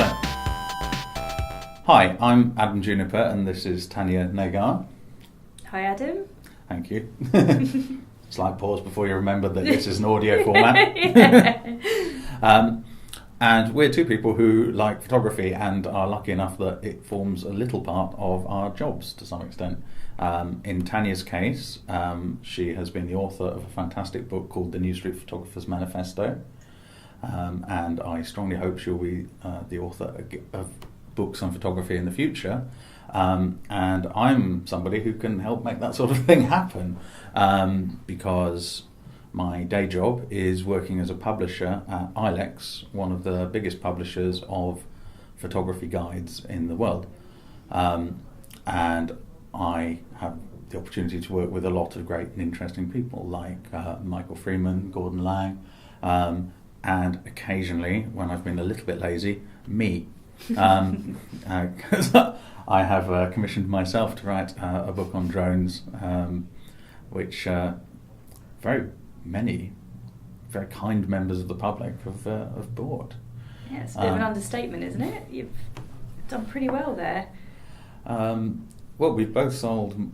So, hi, I'm Adam Juniper and this is Tanya Nagar. Hi Adam. Thank you. Slight pause before you remember that this is an audio format. And we're two people who like photography and are lucky enough that it forms a little part of our jobs to some extent. In Tanya's case, she has been the author of a fantastic book called The New Street Photographer's Manifesto. And I strongly hope she'll be the author of books on photography in the future. And I'm somebody who can help make that sort of thing happen because my day job is working as a publisher at ILEX, one of the biggest publishers of photography guides in the world. And I have the opportunity to work with a lot of great and interesting people like Michael Freeman, Gordon Lang, and occasionally, when I've been a little bit lazy, me. Because I have commissioned myself to write a book on drones, which very many very kind members of the public have bought. Yeah, it's a bit of an understatement, isn't it? You've done pretty well there. Well, we've both sold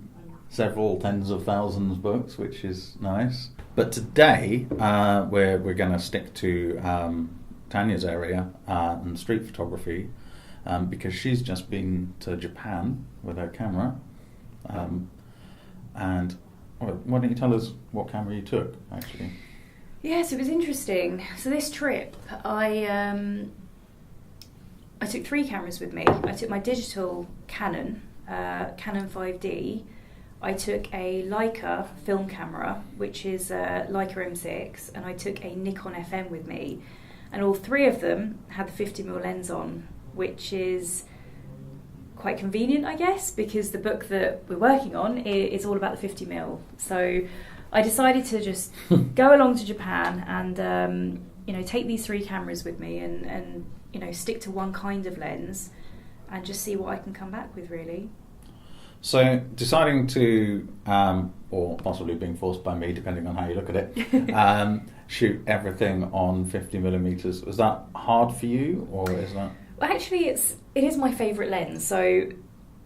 several tens of thousands of books, which is nice. But today we're going to stick to Tanya's area and street photography because she's just been to Japan with her camera. And why don't you tell us what camera you took, actually? Yes, it was interesting. So this trip, I took 3 cameras with me. I took my digital Canon 5D. I took a Leica film camera, which is a Leica M6, and I took a Nikon FM with me. And all 3 of them had the 50mm lens on, which is quite convenient, I guess, because the book that we're working on is all about the 50mm. So I decided to just go along to Japan and take these 3 cameras with me and stick to one kind of lens and just see what I can come back with, really. So deciding to, or possibly being forced by me, depending on how you look at it, shoot everything on 50mm, was that hard for you, or is that? Well, actually, it is my favourite lens. So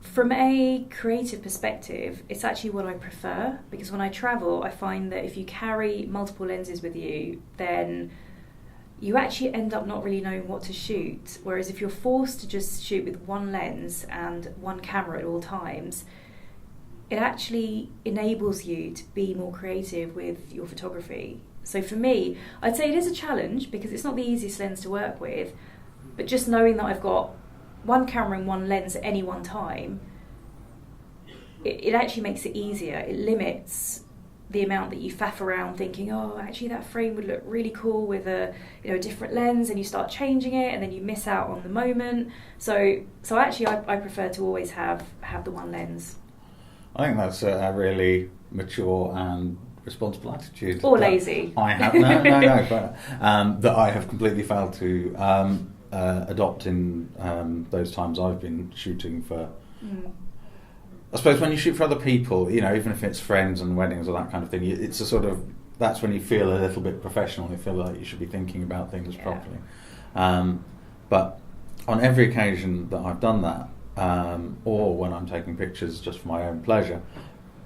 from a creative perspective, it's actually what I prefer, because when I travel, I find that if you carry multiple lenses with you, then you actually end up not really knowing what to shoot. Whereas if you're forced to just shoot with one lens and one camera at all times, it actually enables you to be more creative with your photography. So for me, I'd say it is a challenge because it's not the easiest lens to work with, but just knowing that I've got one camera and one lens at any one time, it actually makes it easier. It limits the amount that you faff around thinking, oh, actually that frame would look really cool with a different lens, and you start changing it and then you miss out on the moment. So actually I prefer to always have the one lens. I think that's a really mature and responsible attitude. Or lazy. I have no, but that I have completely failed to adopt in those times I've been shooting for. I suppose when you shoot for other people, even if it's friends and weddings or that kind of thing, it's a sort of, that's when you feel a little bit professional. You feel like you should be thinking about things properly. But on every occasion that I've done that, or when I'm taking pictures just for my own pleasure,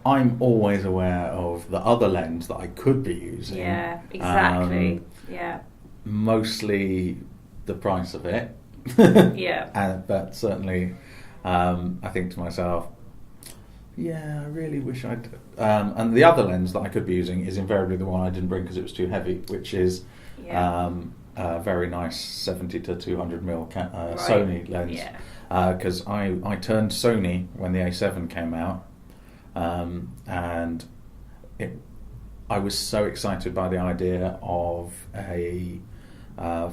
I'm always aware of the other lens that I could be using. Yeah, exactly. Mostly the price of it. Yeah. But certainly, I think to myself, yeah, I really wish I'd. And the other lens that I could be using is invariably the one I didn't bring because it was too heavy, which is a very nice 70 to 200mm Sony lens. Because I turned Sony when the A7 came out, and I was so excited by the idea of a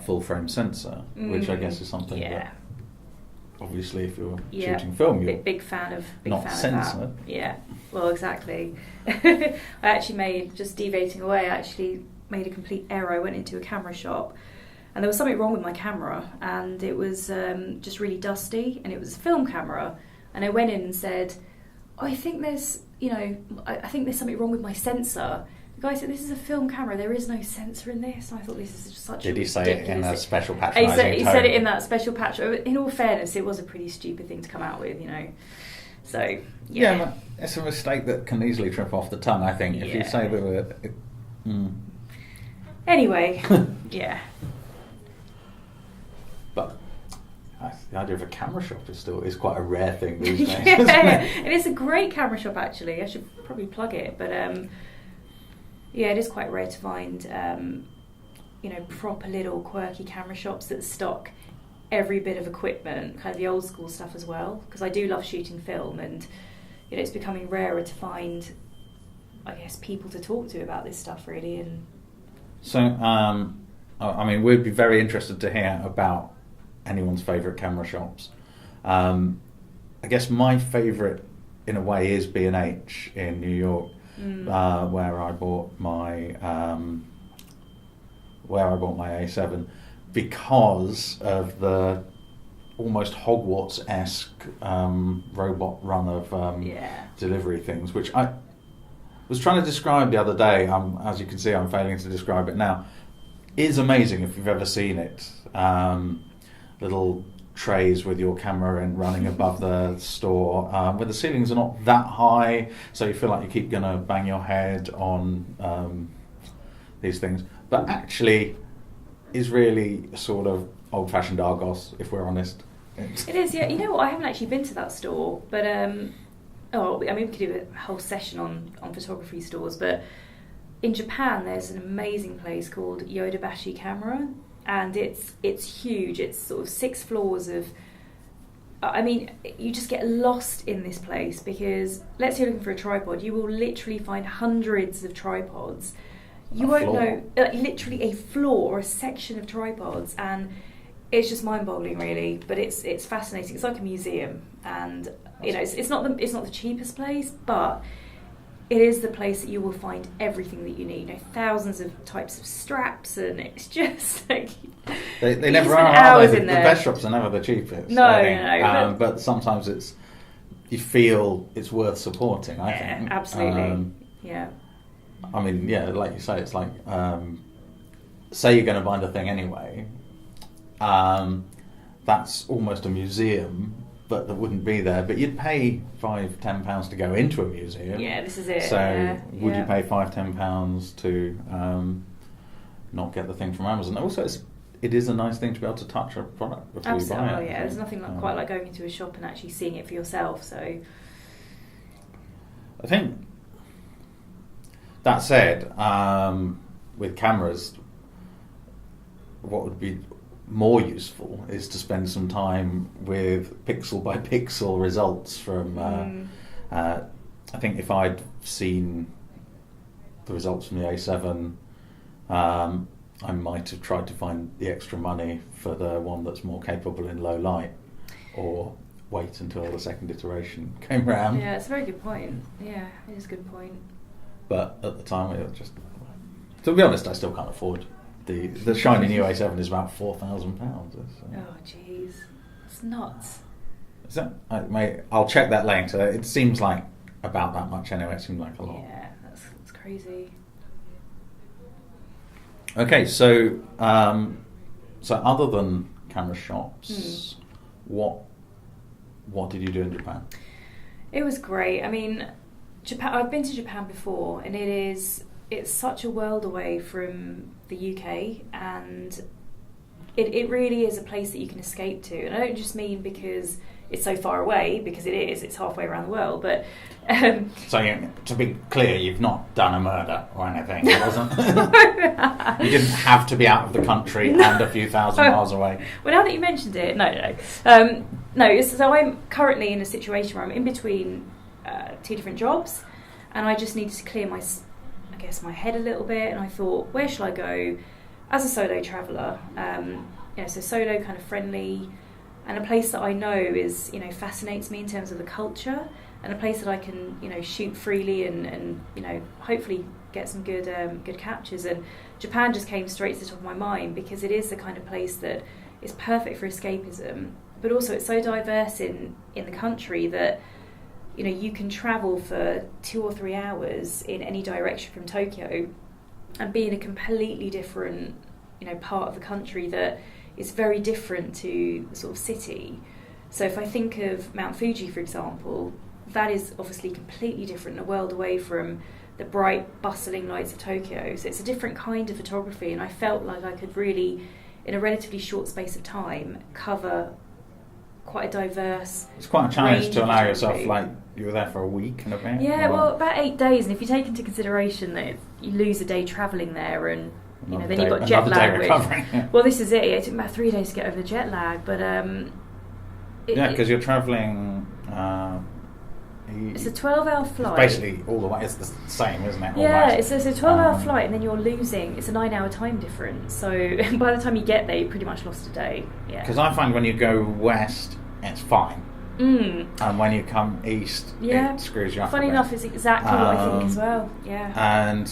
full frame sensor, which I guess is something that obviously if you're shooting film, you're big fan of sensor. That. Yeah, well, exactly. I actually made, just deviating away, I actually made a complete error. I went into a camera shop and there was something wrong with my camera, and it was just really dusty, and it was a film camera, and I went in and said, oh, I think there's something wrong with my sensor. the guy said, "This is a film camera. There is no sensor in this." And I thought, this is just such. Did he say it in a special He patronising tone? said it in that special patch. In all fairness, it was a pretty stupid thing to come out with, So yeah, it's a mistake that can easily trip off the tongue. I think if you say the word. Anyway, yeah. But the idea of a camera shop is quite a rare thing these days. Yeah, it is a great camera shop actually. I should probably plug it, but it is quite rare to find proper little quirky camera shops that stock every bit of equipment, kind of the old school stuff as well. Because I do love shooting film, and it's becoming rarer to find, I guess, people to talk to about this stuff really. And so, we'd be very interested to hear about anyone's favourite camera shops. I guess my favourite, in a way, is B&H in New York, where I bought my A7 because of the almost Hogwarts-esque robot run of delivery things, which I was trying to describe the other day. As you can see, I'm failing to describe it now. Is amazing if you've ever seen it. Little trays with your camera in running above the store, where the ceilings are not that high, so you feel like you keep going to bang your head on these things, but actually is really sort of old-fashioned Argos, if we're honest. It is, yeah. You know what? I haven't actually been to that store, but we could do a whole session on photography stores, but in Japan there's an amazing place called Yoda Camera. And it's huge. It's sort of 6 floors of. You just get lost in this place because let's say you're looking for a tripod, you will literally find hundreds of tripods. You won't know, literally a floor or a section of tripods, and it's just mind-boggling, really. But it's fascinating. It's like a museum, and it's not the cheapest place, but it is the place that you will find everything that you need. Thousands of types of straps, and it's just like they never are. The best shops are never the cheapest. No. But sometimes you feel it's worth supporting. I think absolutely. Like you say, it's like say you're going to buy the thing anyway. That's almost a museum. But that wouldn't be there. But you'd pay £5-10 to go into a museum. Yeah, this is it. So would you pay £5-10 to not get the thing from Amazon? Also, it is a nice thing to be able to touch a product before you buy it. Oh yeah, there's nothing quite like going into a shop and actually seeing it for yourself. So I think that said, with cameras, what would be more useful is to spend some time with pixel by pixel results from I think if I'd seen the results from the A7, I might have tried to find the extra money for the one that's more capable in low light, or wait until the second iteration came round. Yeah, it's a very good point. Yeah, it is a good point. But at the time, it was just, to be honest, I still can't afford. The shiny new A7 is about £4,000. Oh, jeez. It's nuts. Is that? I'll check that later. It seems like about that much anyway. It seems like a lot. Yeah, that's crazy. Okay, so other than camera shops, what did you do in Japan? It was great. Japan. I've been to Japan before, and it's such a world away from the UK, and it really is a place that you can escape to. And I don't just mean because it's so far away, because it's halfway around the world, but so to be clear, you've not done a murder or anything. It wasn't you didn't have to be out of the country and a few thousand miles away. Well, now that you mentioned it, no. So I'm currently in a situation where I'm in between 2 different jobs, and I just needed to clear my head a little bit, and I thought, where shall I go as a solo traveller? So solo, kind of friendly, and a place that I know is, fascinates me in terms of the culture, and a place that I can, shoot freely and hopefully get some good captures. And Japan just came straight to the top of my mind because it is the kind of place that is perfect for escapism, but also it's so diverse in the country that you can travel for 2 or 3 hours in any direction from Tokyo and be in a completely different, part of the country that is very different to the sort of city. So if I think of Mount Fuji, for example, that is obviously completely different, a world away from the bright, bustling lights of Tokyo. So it's a different kind of photography, and I felt like I could really, in a relatively short space of time, cover quite a diverse. It's quite a challenge to allow yourself, like, you were there for a week and a bit. Yeah, well, about 8 days, and if you take into consideration that you lose a day travelling there, and then you've got jet lag. Well, this is it. It took about 3 days to get over the jet lag, but because you're travelling. It's a 12-hour flight. Basically, all the way. It's the same, isn't it? Yeah, it's a 12-hour flight, and then you're losing. It's a 9-hour time difference. So by the time you get there, you pretty much lost a day. Yeah. Because I find when you go west, it's fine. And when you come east, it screws you up. Funny enough, it's exactly what I think as well. Yeah. And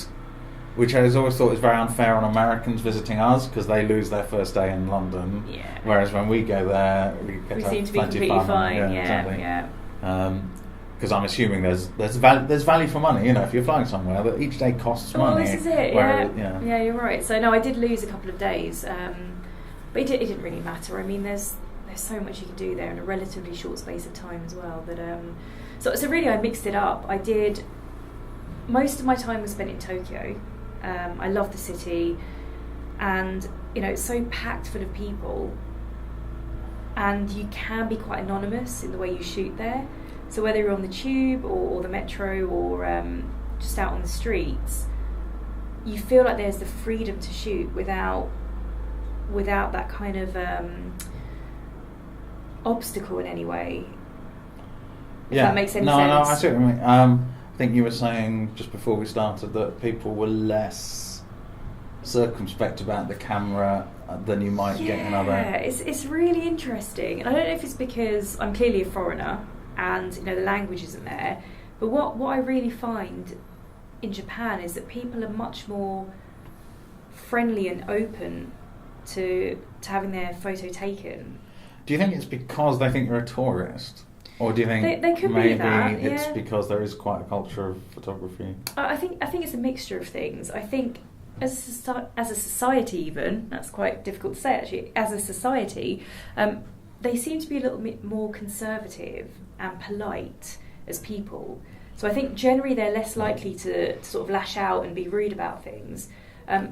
which I always thought was very unfair on Americans visiting us, because they lose their first day in London. Yeah. Whereas when we go there, we seem to be completely fine. Yeah. Because I'm assuming there's value for money. If you're flying somewhere, that each day costs money. Well, this is it. Yeah, you're right. So no, I did lose a couple of days, but it didn't really matter. I mean, there's so much you can do there in a relatively short space of time as well. But so really, I mixed it up. I did. Most of my time was spent in Tokyo. I love the city, and it's so packed full of people, and you can be quite anonymous in the way you shoot there. So whether you're on the tube or the metro or just out on the streets, you feel like there's the freedom to shoot without that kind of obstacle in any way. If that makes any sense. No, I see what you mean. I think you were saying just before we started that people were less circumspect about the camera than you might get in other. Yeah, it's really interesting. And I don't know if it's because I'm clearly a foreigner, and the language isn't there, but what I really find in Japan is that people are much more friendly and open to having their photo taken. Do you think it's because they think you're a tourist, or do you think they could maybe be that, it's because there is quite a culture of photography? I think it's a mixture of things. I think as a society, even that's quite difficult to say actually. As a society, they seem to be a little bit more conservative and polite as people. So I think generally they're less likely to sort of lash out and be rude about things. Not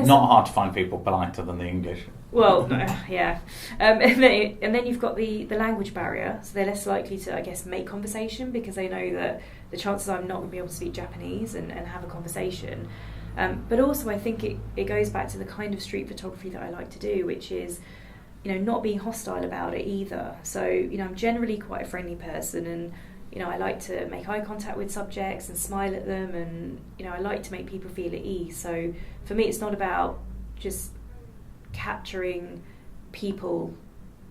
hard to find people politer than the English. Well, yeah. And then you've got the language barrier, so they're less likely to, I guess, make conversation because they know that the chances are I'm not going to be able to speak Japanese and have a conversation. But also I think it goes back to the kind of street photography that I like to do, which is not being hostile about it either. So, I'm generally quite a friendly person, and, I like to make eye contact with subjects and smile at them, and, I like to make people feel at ease. So for me, it's not about just capturing people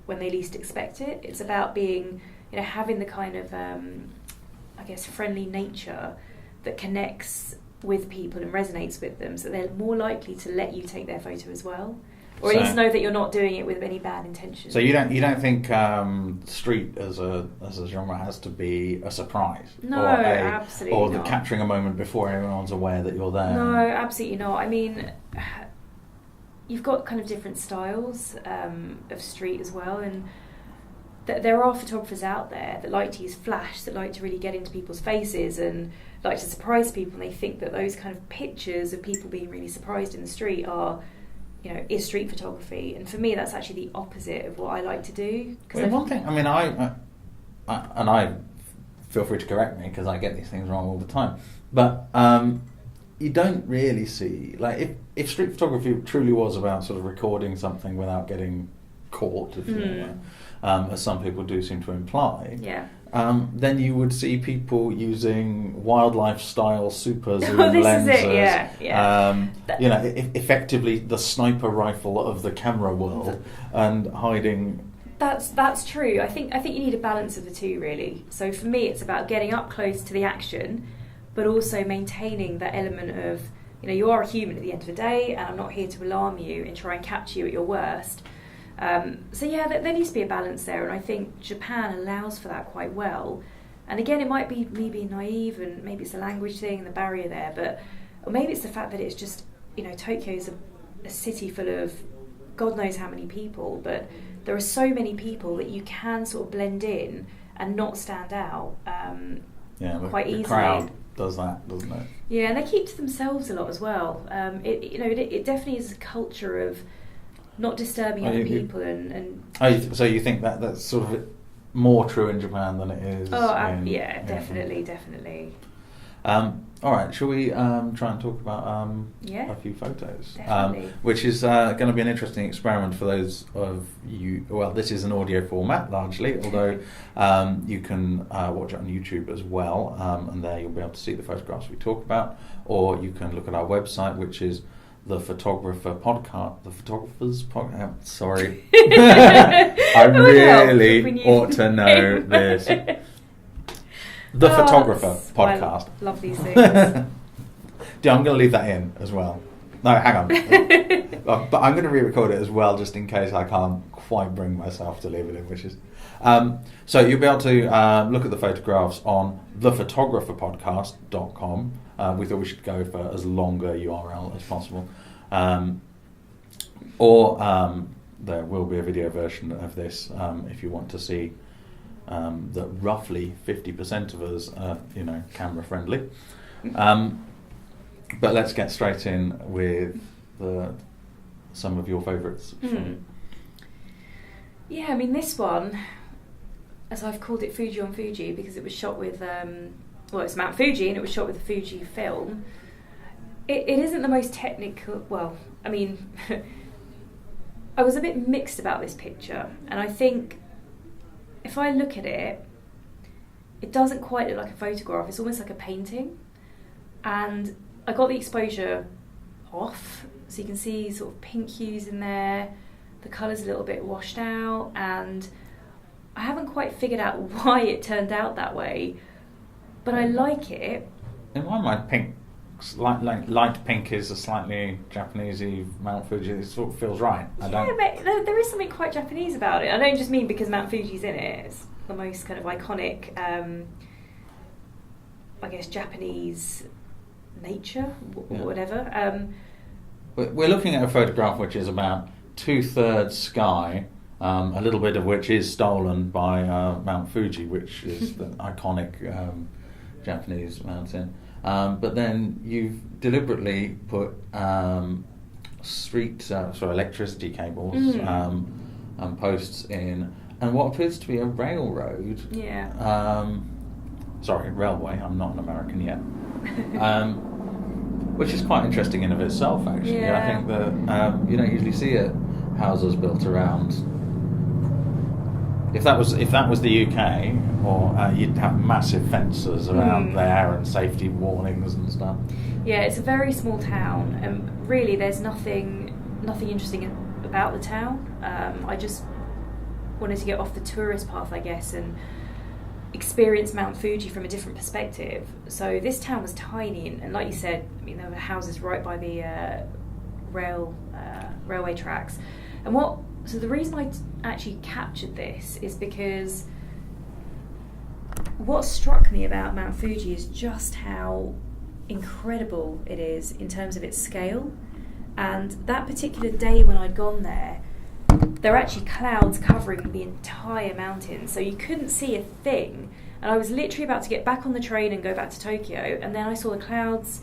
when they least expect it. It's about being, having the kind of, I guess, friendly nature that connects with people and resonates with them, so they're more likely to let you take their photo as well. Or at least know that you're not doing it with any bad intention. So you don't think street as a genre has to be a surprise? No, absolutely or not. Capturing a moment before everyone's aware that you're there? No, absolutely not. I mean, you've got kind of different styles of street as well, and there are photographers out there that like to use flash, that like to really get into people's faces and like to surprise people, and they think that those kind of pictures of people being really surprised in the street are, is street photography. And for me, that's actually the opposite of what I like to do. One thing, I mean, I feel free to correct me because I get these things wrong all the time, but you don't really see, like, if street photography truly was about sort of recording something without getting caught, if you know, as some people do seem to imply, then you would see people using wildlife-style super zoom lenses. Is it, effectively the sniper rifle of the camera world, and hiding. That's true. I think you need a balance of the two, really. So for me, it's about getting up close to the action, but also maintaining that element of, you are a human at the end of the day, and I'm not here to alarm you and try and capture you at your worst. There needs to be a balance there, and I think Japan allows for that quite well. And again, it might be me being naive, and maybe it's the language thing and the barrier there, or maybe it's the fact that it's just, Tokyo is a city full of God knows how many people, but there are so many people that you can sort of blend in and not stand out quite easily. The crowd does that, doesn't it? Yeah, and they keep to themselves a lot as well. It definitely is a culture of not disturbing other people and so you think that that's sort of more true in Japan than it is? Yeah, definitely. All right, shall we try and talk about a few photos? Which is going to be an interesting experiment for those of you. Well, this is an audio format largely, although you can watch it on YouTube as well, and there you'll be able to see the photographs we talk about, or you can look at our website, which is the Photographer Podcast. The Photographer's Podcast. Sorry, I really ought to know this. The Photographer Podcast. I love these things. I'm going to leave that in as well. No, hang on. But I'm going to re-record it as well, just in case I can't quite bring myself to leave it in, which is... so you'll be able to look at the photographs on thephotographerpodcast.com. We thought we should go for as long a URL as possible. Or there will be a video version of this if you want to see that roughly 50% of us are, camera friendly. But let's get straight in with some of your favourites. Yeah, I mean, this one, as I've called it, Fuji on Fuji, because it was shot with, it's Mount Fuji, and it was shot with a Fuji film. It isn't the most technical, I was a bit mixed about this picture, and I think if I look at it, it doesn't quite look like a photograph, it's almost like a painting. And I got the exposure off, so you can see sort of pink hues in there, the colour's a little bit washed out, and I haven't quite figured out why it turned out that way, but I like it. In my mind, pink, light pink is a slightly Japanesey Mount Fuji. It sort of feels right. But there is something quite Japanese about it. I don't just mean because Mount Fuji's in it. It's the most kind of iconic, Japanese nature, whatever. We're looking at a photograph which is about 2/3 sky, a little bit of which is stolen by Mount Fuji, which is the iconic Japanese mountain. But then you've deliberately put electricity cables and posts in, and what appears to be a railroad. Yeah. Railway. I'm not an American yet. Which is quite interesting in of itself, actually. Yeah. I think that you don't usually see houses built around. If that was the UK, or you'd have massive fences around there and safety warnings and stuff. Yeah, it's a very small town, and really, there's nothing interesting about the town. I just wanted to get off the tourist path, I guess, and experience Mount Fuji from a different perspective. So this town was tiny, and like you said, there were houses right by the railway tracks. And so the reason I actually captured this is because what struck me about Mount Fuji is just how incredible it is in terms of its scale. And that particular day when I'd gone there were actually clouds covering the entire mountain, so you couldn't see a thing. And I was literally about to get back on the train and go back to Tokyo, and then I saw the clouds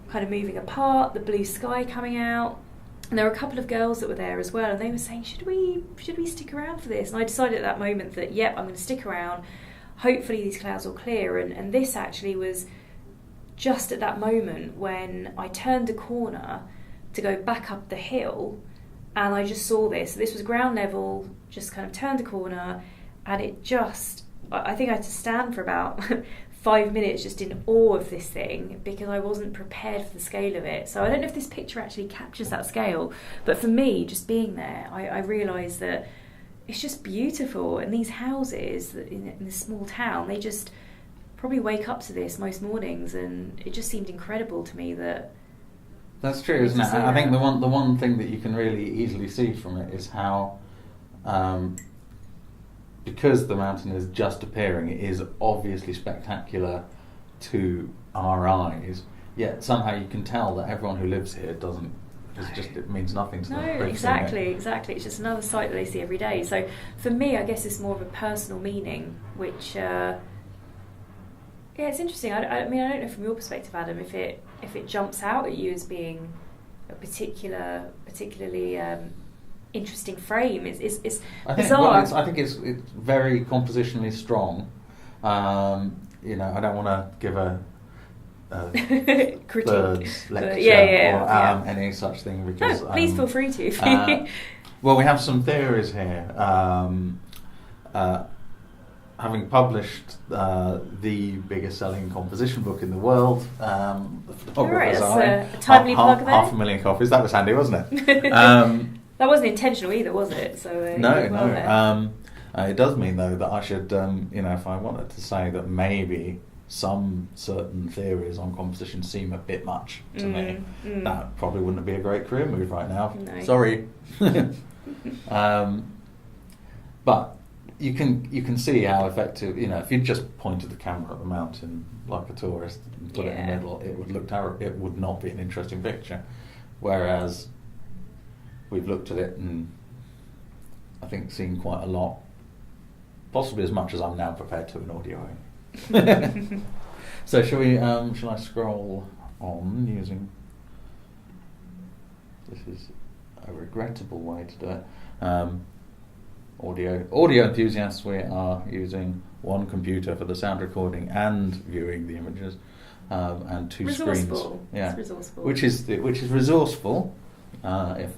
kind of moving apart, the blue sky coming out. And there were a couple of girls that were there as well, and they were saying, should we stick around for this? And I decided at that moment that, yep, I'm going to stick around. Hopefully these clouds will clear. And this actually was just at that moment when I turned a corner to go back up the hill, and I just saw this. So this was ground level, just kind of turned a corner, and it just... I think I had to stand for about 5 minutes just in awe of this thing, because I wasn't prepared for the scale of it. So I don't know if this picture actually captures that scale, but for me, just being there, I realised that it's just beautiful. And these houses in this small town, they just probably wake up to this most mornings, and it just seemed incredible to me that... That's true, isn't it? I think the one thing that you can really easily see from it is how because the mountain is just appearing, it is obviously spectacular to our eyes, yet somehow you can tell that everyone who lives here doesn't. It means nothing to them. No, exactly. It's just another sight that they see every day. So for me, I guess it's more of a personal meaning, which it's interesting. I mean, I don't know from your perspective, Adam, if it jumps out at you as being a particularly interesting frame. It's bizarre. I think it's very compositionally strong. You know, I don't want to give a critique lecture or any such thing, because please feel free to. Well, we have some theories here. Having published the biggest selling composition book in the world, the Photographer's Eye, a timely plug there. 500,000 copies. That was handy, wasn't it? That wasn't intentional either, was it? So no. It does mean though that I should, if I wanted to say that maybe some certain theories on composition seem a bit much to me, that probably wouldn't be a great career move right now. No. Sorry. But you can see how effective, if you just pointed the camera at the mountain like a tourist and put it in the middle, it would look terrible. It would not be an interesting picture. Whereas we've looked at it and I think seen quite a lot, possibly as much as I'm now prepared to in audio. So shall I scroll on using, this is a regrettable way to do it, audio enthusiasts, we are using one computer for the sound recording and viewing the images, and two screens. It's resourceful. Which is resourceful, if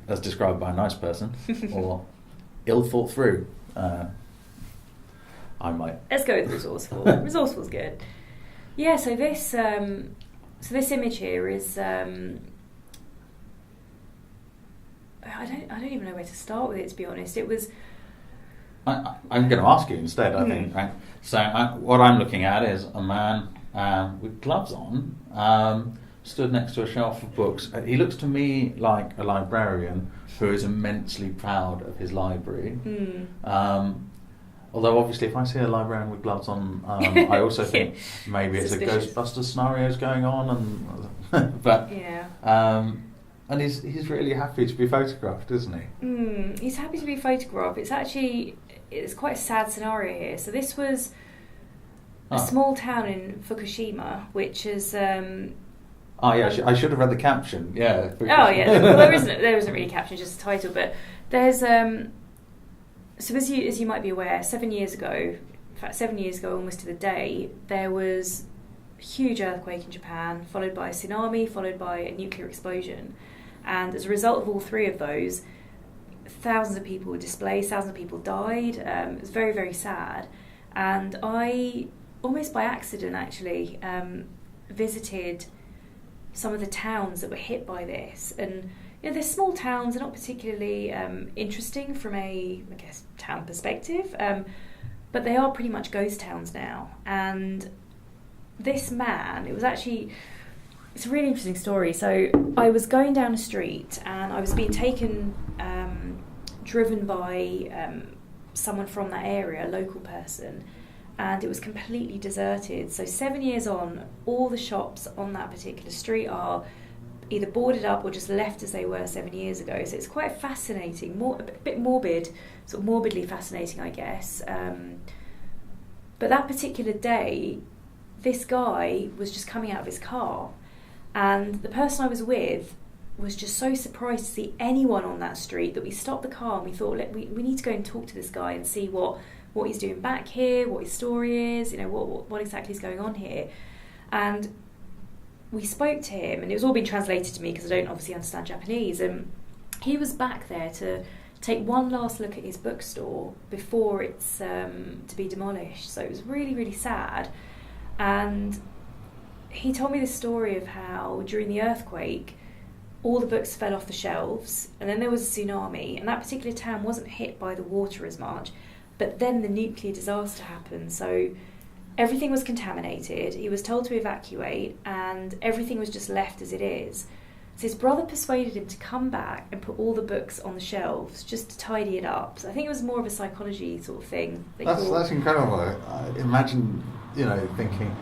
as described by a nice person, or ill thought through. I might. Let's go with resourceful. Resourceful's good. Yeah. So this image here is. I don't even know where to start with it, to be honest. It was. I'm going to ask you instead. I think. Right? So what I'm looking at is a man with gloves on, stood next to a shelf of books. He looks to me like a librarian who is immensely proud of his library. Although obviously, if I see a librarian with gloves on, I also think maybe it's Suspicious. a Ghostbusters scenario's going on, but and he's really happy to be photographed, isn't he? He's happy to be photographed. It's quite a sad scenario here. So this was a small town in Fukushima, which is. I should have read the caption. Yeah. Well, there isn't really a caption, just a title. But there's so as you might be aware, 7 years ago, almost to the day, there was a huge earthquake in Japan, followed by a tsunami, followed by a nuclear explosion. And as a result of all three of those, thousands of people were displaced, thousands of people died. It was very, very sad. And I, almost by accident actually, visited some of the towns that were hit by this. And they're small towns, they're not particularly interesting from a, I guess, town perspective, but they are pretty much ghost towns now. And this man, it's a really interesting story. So I was going down a street and I was being driven by someone from that area, a local person, and it was completely deserted. So 7 years on, all the shops on that particular street are either boarded up or just left as they were 7 years ago. So it's quite fascinating, a bit morbid, sort of morbidly fascinating, I guess. But that particular day, this guy was just coming out of his car, and the person I was with was just so surprised to see anyone on that street that we stopped the car and we thought, we need to go and talk to this guy and see what he's doing back here, what his story is, what exactly is going on here. And we spoke to him, and it was all being translated to me because I don't obviously understand Japanese, and he was back there to take one last look at his bookstore before it's to be demolished. So it was really, really sad. And he told me the story of how during the earthquake all the books fell off the shelves, and then there was a tsunami, and that particular town wasn't hit by the water as much, but then the nuclear disaster happened. So everything was contaminated. He was told to evacuate, and everything was just left as it is. So his brother persuaded him to come back and put all the books on the shelves just to tidy it up. So I think it was more of a psychology sort of thing. That's incredible. Imagine, thinking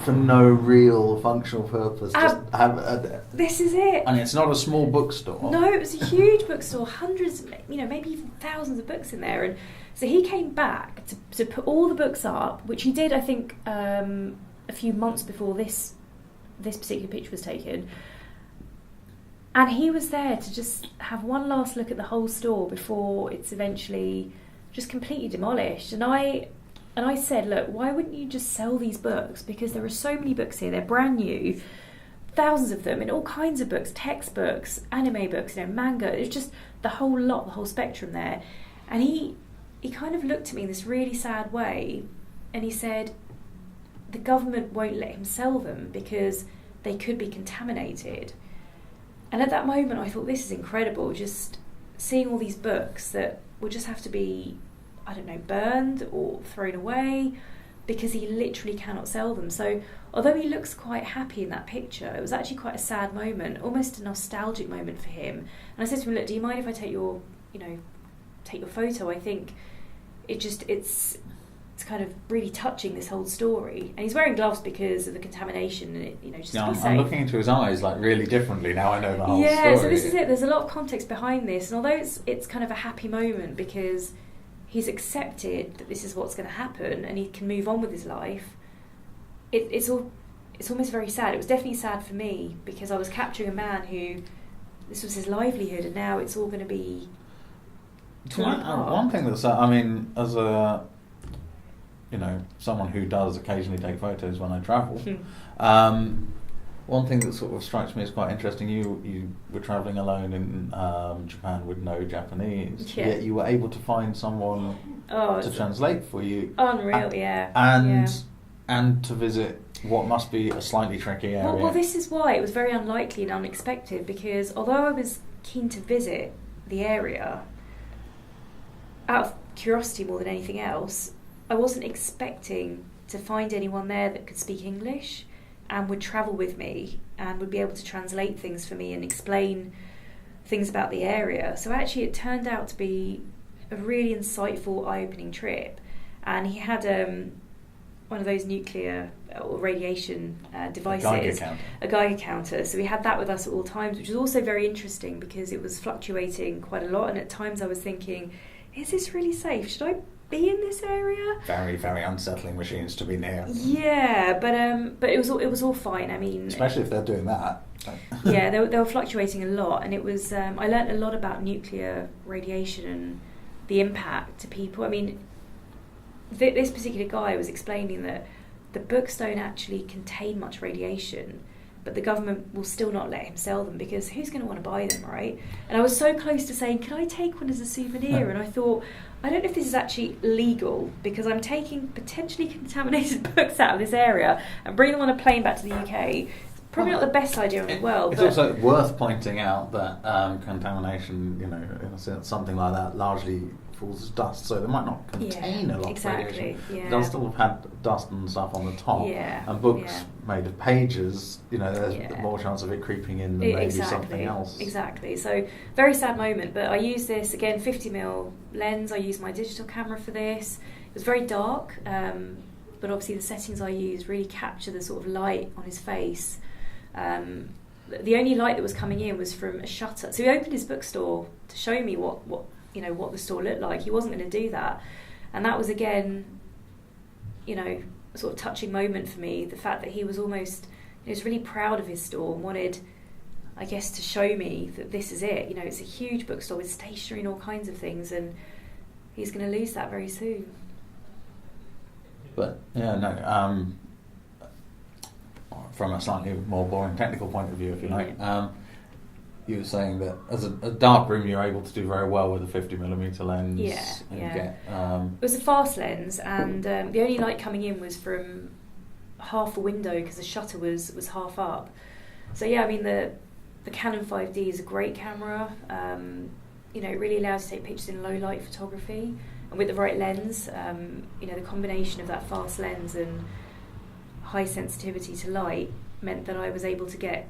for no real functional purpose. Just have this is it. And it's not a small bookstore. No, it was a huge bookstore, hundreds, maybe even thousands of books in there. And so he came back to put all the books up, which he did, I think, a few months before this particular picture was taken. And he was there to just have one last look at the whole store before it's eventually just completely demolished. And I said, look, why wouldn't you just sell these books? Because there are so many books here, they're brand new, thousands of them, and all kinds of books, textbooks, anime books, manga. It's just the whole lot, the whole spectrum there. And he kind of looked at me in this really sad way, and he said, the government won't let him sell them because they could be contaminated. And at that moment I thought, this is incredible, just seeing all these books that will just have to be, I don't know, burned or thrown away because he literally cannot sell them. So although he looks quite happy in that picture, it was actually quite a sad moment, almost a nostalgic moment for him. And I said to him, look, do you mind if I take your photo? I think it's kind of really touching, this whole story. And he's wearing gloves because of the contamination, and just to be safe. I'm looking into his eyes really differently now. I know the whole story. Yeah, so this is it. There's a lot of context behind this, and although it's kind of a happy moment because he's accepted that this is what's going to happen and he can move on with his life, it's almost very sad. It was definitely sad for me because I was capturing a man who this was his livelihood, and now it's all going to be torn apart. One thing that's, as a someone who does occasionally take photos when I travel, one thing that sort of strikes me as quite interesting, you were travelling alone in Japan with no Japanese, yet you were able to find someone to translate for you. Unreal, yeah. And to visit what must be a slightly tricky area. Well, this is why it was very unlikely and unexpected, because although I was keen to visit the area, out of curiosity more than anything else, I wasn't expecting to find anyone there that could speak English and would travel with me and would be able to translate things for me and explain things about the area. So actually it turned out to be a really insightful, eye-opening trip. And he had one of those nuclear or radiation devices, a Geiger counter. So we had that with us at all times, which was also very interesting because it was fluctuating quite a lot. And at times I was thinking, is this really safe? Should I be in this area? Very, very unsettling machines to be near. Yeah, but it was all fine. Especially if they're doing that. Yeah, they were fluctuating a lot, and it was. I learnt a lot about nuclear radiation and the impact to people. This particular guy was explaining that the books don't actually contain much radiation, but the government will still not let him sell them because who's going to want to buy them, right? And I was so close to saying, can I take one as a souvenir? And I thought, I don't know if this is actually legal because I'm taking potentially contaminated books out of this area and bringing them on a plane back to the UK. It's probably not the best idea in the world. It's also worth pointing out that contamination, in a sense, something like that largely falls as dust, so they might not contain a lot of radiation. Yeah. They'll still have had dust and stuff on the top. Yeah. And books made of pages, there's more chance of it creeping in than maybe something else. Exactly. So very sad moment, but I used this again 50mm lens. I used my digital camera for this. It was very dark, but obviously the settings I used really capture the sort of light on his face. The only light that was coming in was from a shutter. So he opened his bookstore to show me what the store looked like. He wasn't going to do that, and that was again, a sort of touching moment for me. The fact that he was he was really proud of his store and wanted, I guess, to show me that this is it. It's a huge bookstore with stationery and all kinds of things, and he's going to lose that very soon. But from a slightly more boring technical point of view, if you like. You were saying that as a dark room, you're able to do very well with a 50mm lens. It was a fast lens, and the only light coming in was from half a window because the shutter was half up. So the Canon 5D is a great camera. It really allows you to take pictures in low light photography, and with the right lens, the combination of that fast lens and high sensitivity to light meant that I was able to get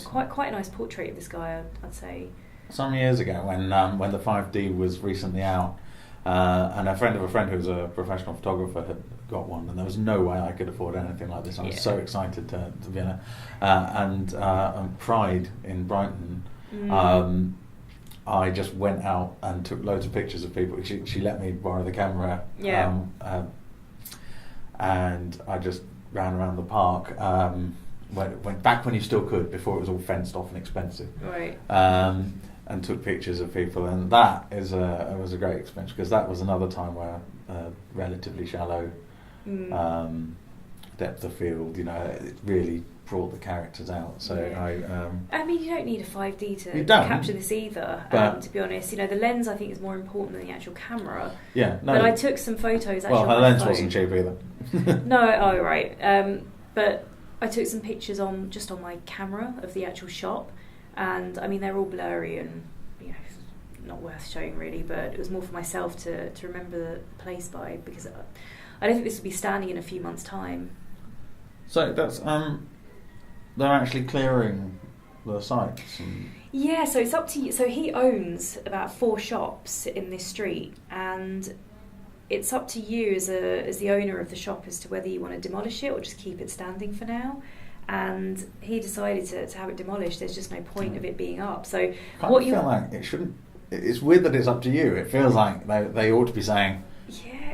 quite a nice portrait of this guy, I'd say. Some years ago, when the 5D was recently out, and a friend of a friend who was a professional photographer had got one, and there was no way I could afford anything like this. I was so excited to be in it. And Pride in Brighton, I just went out and took loads of pictures of people. She let me borrow the camera, and I just ran around the park. Went back when you still could, before it was all fenced off and expensive. Right. And took pictures of people, and that was a great experience, because that was another time where relatively shallow depth of field, it really brought the characters out. So I mean, you don't need a 5D to don't. capture this either. To be honest, the lens I think is more important than the actual camera. Yeah, no. But I took some photos. Actually, well, her lens wasn't cheap either. No, oh right. But I took some pictures on my camera of the actual shop. And I mean, they're all blurry and not worth showing really, but it was more for myself to remember the place by, because I don't think this will be standing in a few months' time. So that's they're actually clearing the sites. Yeah, so it's up to you. So he owns about 4 shops in this street, and it's up to you as the owner of the shop as to whether you want to demolish it or just keep it standing for now. And he decided to have it demolished. There's just no point of it being up. So I feel like it shouldn't. It's weird that it's up to you. It feels like they ought to be saying,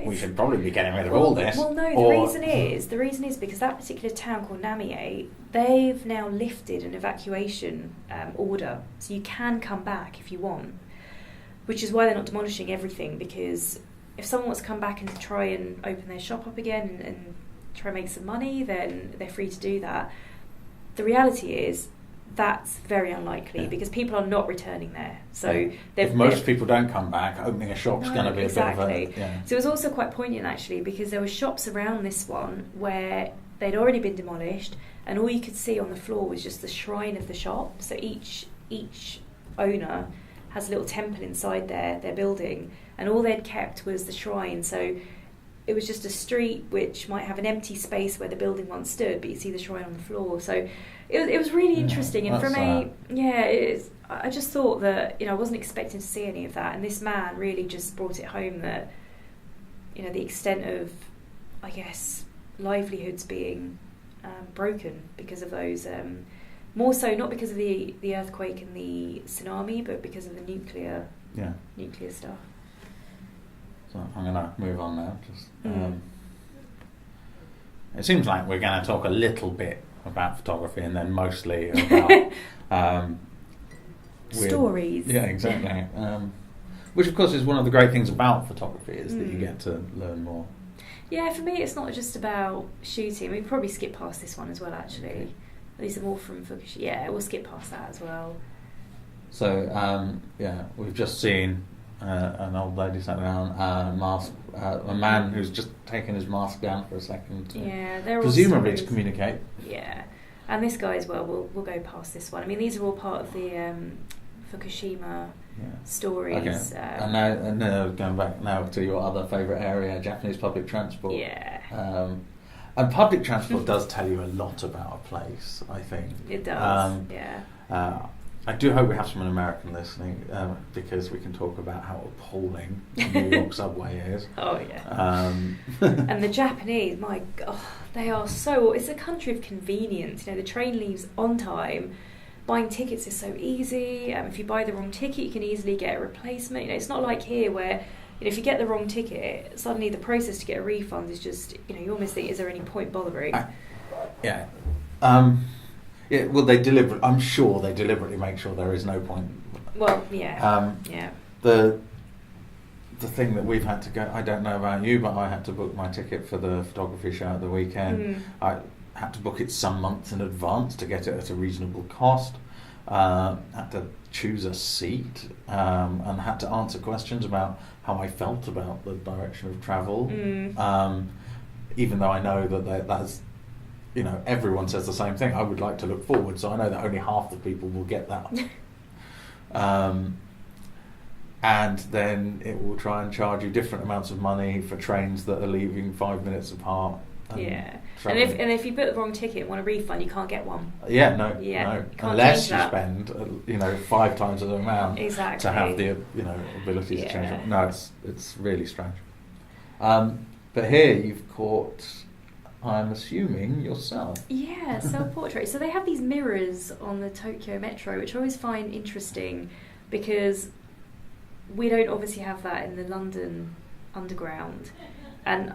we should probably be getting rid of all this. Well, no. The reason is because that particular town called Namiye, they've now lifted an evacuation order, so you can come back if you want. Which is why they're not demolishing everything, because if someone wants to come back and to try and open their shop up again and try and make some money, then they're free to do that. The reality is that's very unlikely, because people are not returning there. So if most people don't come back, opening a shop's going to be a bit of a... So it was also quite poignant actually, because there were shops around this one where they'd already been demolished, and all you could see on the floor was just the shrine of the shop. So each owner has a little temple inside their building, and all they'd kept was the shrine. So it was just a street which might have an empty space where the building once stood, but you see the shrine on the floor. So it was really interesting. And from I just thought that I wasn't expecting to see any of that, and this man really just brought it home that the extent of, I guess, livelihoods being broken because of those. More so, not because of the earthquake and the tsunami, but because of the nuclear stuff. So I'm going to move on now. It seems like we're going to talk a little bit about photography, and then mostly about stories. Yeah, exactly. Which, of course, is one of the great things about photography, is that you get to learn more. Yeah, for me, it's not just about shooting. We probably skip past this one as well, actually. Okay. These are more from Fuji. Yeah, we'll skip past that as well. So, we've just seen an old lady sat down, a man who's just taken his mask down for a second. They're presumably to communicate. Yeah, and this guy as well. We'll go past this one. I mean, these are all part of the Fukushima stories. Okay. And now going back now to your other favourite area, Japanese public transport. Yeah. And public transport does tell you a lot about a place, I think. It does. I do hope we have someone American listening, because we can talk about how appalling the New York subway is. Oh, yeah. And the Japanese, my God, they are so... It's a country of convenience. The train leaves on time. Buying tickets is so easy. If you buy the wrong ticket, you can easily get a replacement. It's not like here where... if you get the wrong ticket, suddenly the process to get a refund is just... you almost think, is there any point bothering? Yeah, well, I'm sure they deliberately make sure there is no point. Well, yeah. The thing that we've had to go, I don't know about you, but I had to book my ticket for the photography show at the weekend. I had to book it some months in advance to get it at a reasonable cost. Had to choose a seat, and had to answer questions about how I felt about the direction of travel. Even though I know that that's... everyone says the same thing. I would like to look forward, so I know that only half the people will get that. And then it will try and charge you different amounts of money for trains that are leaving 5 minutes apart And if you book the wrong ticket and want a refund, you can't get one. No. Unless you that. spend 5 times the amount to have the ability to change it. No, it's really strange. But here you've caught, I'm assuming, yourself. Yeah, self-portrait. So they have these mirrors on the Tokyo Metro, which I always find interesting because we don't obviously have that in the London Underground. And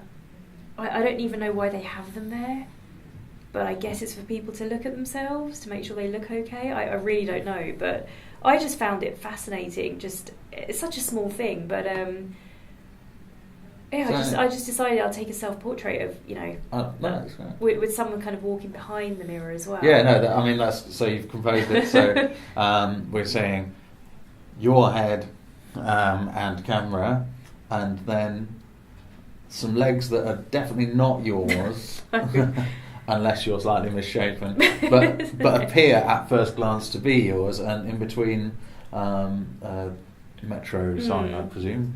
I don't even know why they have them there, but I guess it's for people to look at themselves, to make sure they look okay. I really don't know, but I just found it fascinating. It's such a small thing, but I just decided I'll take a self-portrait of, with someone kind of walking behind the mirror as well. Yeah, no, that's, so you've composed it, so we're saying your head and camera, and then some legs that are definitely not yours, unless you're slightly misshapen, but appear at first glance to be yours, and in between metro sign, I presume.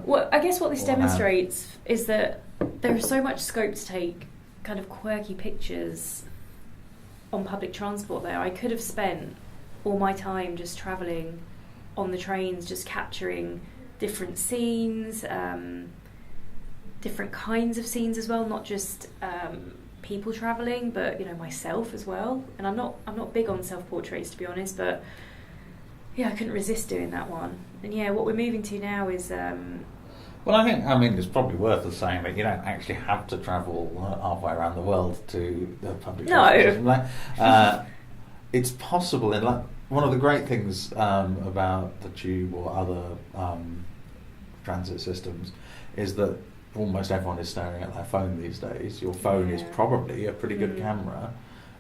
Well, I guess what this demonstrates is that there is so much scope to take kind of quirky pictures on public transport there. I could have spent all my time just travelling on the trains, just capturing different scenes, different kinds of scenes as well, not just people travelling, but myself as well. And I'm not big on self-portraits, to be honest, but I couldn't resist doing that one. And what we're moving to now is well, I think it's probably worth us saying that you don't actually have to travel halfway around the world to the public transport. It's possible. In one of the great things about the tube or other transit systems is that almost everyone is staring at their phone these days. Your phone is probably a pretty good camera,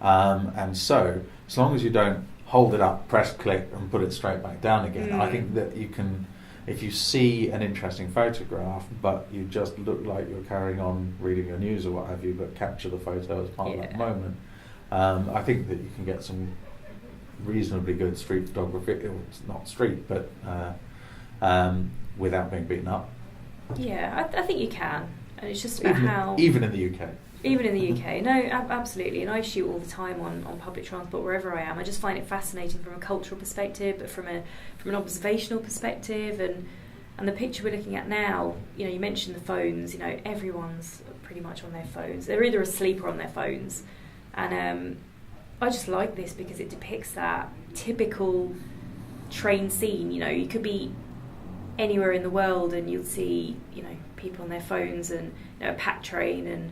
and so as long as you don't hold it up, press click and put it straight back down again, I think that you can, if you see an interesting photograph but you just look like you're carrying on reading your news or what have you, but capture the photo as part of that moment, I think that you can get some reasonably good street photography. It's not street, but without being beaten up. Yeah, I think you can, and it's just about even in the UK. Even in the UK, no, absolutely. And I shoot all the time on public transport wherever I am. I just find it fascinating from a cultural perspective, but from an observational perspective, and the picture we're looking at now. You mentioned the phones. Everyone's pretty much on their phones. They're either asleep or on their phones, and I just like this because it depicts that typical train scene. You could be anywhere in the world and you'll see people on their phones and a packed train, and